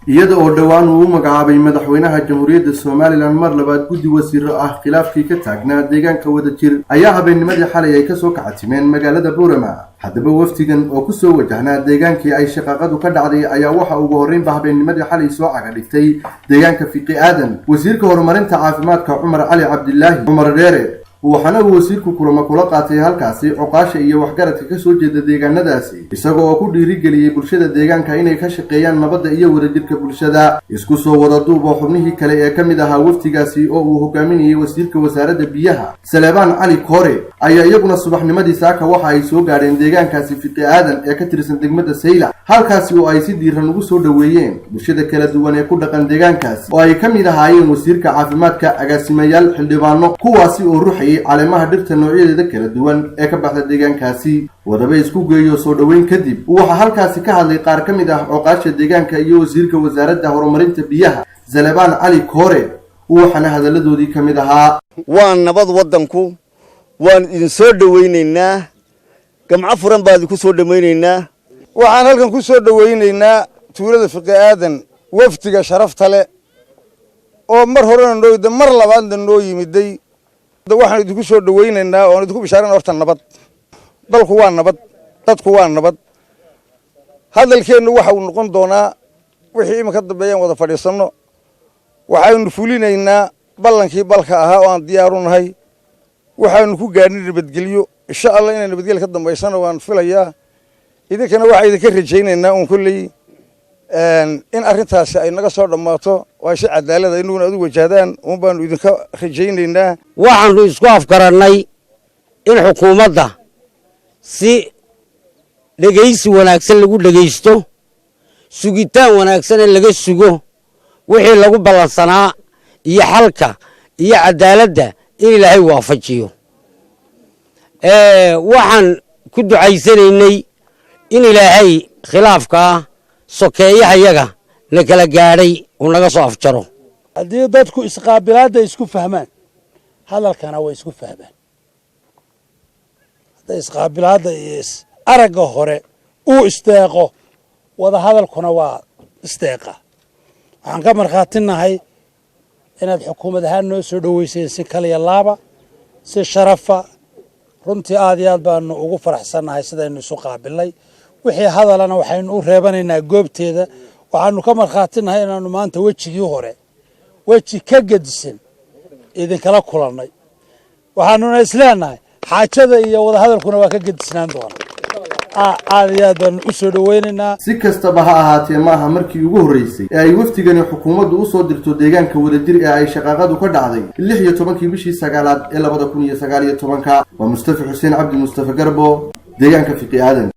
iyada oo dhawaan uu magacaabay madaxweynaha jamhuuriyadda Soomaaliland mar labaad guddi wasiir ah khilaafkii ka taagnaa deegaanka wadajir ayaa habeennimadii xalay ay ka soo kacatimeen magaalada Boorama. haddaba waftigan oo ku soo wajahnaa deegaankii ay shaqaqadu ka dhacday ayaa waxa ugu horreynba habeennimadii xalay soo caga dhigtay deegaanka Fiqi Aadan wasiirka horumarinta caafimaadka Cumar Cali Cabdillaahi Cumar Dheere waxaana uu wasiirku kulamo kula qaatay halkaasi cuqaasha iyo waxgaradka ka soo jeeda deegaanadaasi isagoo oo ku dhiirigeliyay bulshada deegaanka inay ka shaqeeyaan nabadda iyo wadajirka bulshada. isku soo wada duub oo xubnihii kale ee ka mid ahaa waftigaasi oo uu hogaaminayay wasiirka wasaaradda biyaha Salebaan Cali Koore ayaa iyaguna subaxnimadii saaka waxa ay soo gaadheen deegaankaasi Fiqi Aadan ee ka tirsan degmada Sayla halkaasi oo ay si diiran ugu soo dhaweeyeen bulshada kala duwan ee ku dhaqan deegaankaasi oo ay ka mid ahaayeen wasiirka caafimaadka agaasimayaal xildhibaano kuwaasi oo ruuxay caleemaha dhirta noocyadeeda kala duwan ee ka baxda deegaankaasi. wadaba isku geeyo soo dhaweyn kadib waxa halkaasi ka hadlay qaar ka mid ah cuqaasha deegaanka iyo wasiirka wasaaradda horumarinta biyaha Salebaan Cali Koore waxaana hadaladoodii ka mid ahaa waan nabad wadanku waan idin soo dhaweynaynaa gamco furan baad ku soo dhaweynaynaa waxaan halkan ku soo dhaweynaynaa tuulada Fiqi Aadan waftiga sharafta leh oo mar horena nooyda mar labaadna noo yimiday waxaan idinku soo dhaweynaynaa oo idinku bishaaran horta nabad dalku waa nabad dadku waa nabad hadalkeenu waxa uu noqon doonaa wixii imika dambeeyaan wada fadhiisano waxaanu fulinaynaa ballankii balka ahaa oo aan diyaar u nahay waxaanu ku gaadhnay nabadgelyo insha Allah inay nabadgelyo ka dambeysana waan filayaa idinkana waxa idinka rajaynaynaa un kulley in arrintaasi ay naga soo dhamaato waa si cadaalad ah inuu adu wajahdaan un baanu idinka rajaynaynaa waxaanu isku afgaranay in xukuumadda si dhageysi wanaagsan lagu dhageysto sugitaan wanaagsan laga sugo wixii lagu balansanaa iyo xalka iyo cadaaladda in Ilaahay waafajiyo waxaan ku ducaysanaynay in Ilaahay khilaafka sokeeyaha yaga la kala gaadhay uu naga soo afjaro. haddii dadku isqaabilaada isku fahmaan hadalkana way isku fahmaan haddii isqaabilaada aragga hore uu isteeqo wada hadalkuna waa isteeqa. waxaan ka markhaatinahay inaad xukuumad ahaan noo soo dhaweyseen si kaliya laaba si sharafa runtii aad iyo aad baanu ugu faraxsanahay sidaynu isu qaabilay wixii hadalana waxaynu u reebanaynaa goobteeda waxaanu ka markhaatinahay inaanu maanta wejigii hore weji ka gedisan idinkala kulannay waxaanuna isleenahay xaajada iyo wada hadalkuna waa ka gedisnaan doona aad iyo aad baanu u soo dhaweynaynaa. si kastaba ha ahaatee maaha markii ugu horreysay ee ay waftigani xukuumaddu u soo dirto deegaanka wadajir ee ay shaqaqadu ka dhacday 16 bishii 9aad ee 2019 waa Mustafa Xuseen Cabdi Mustafa Garbo deegaanka Fiqi Aadan.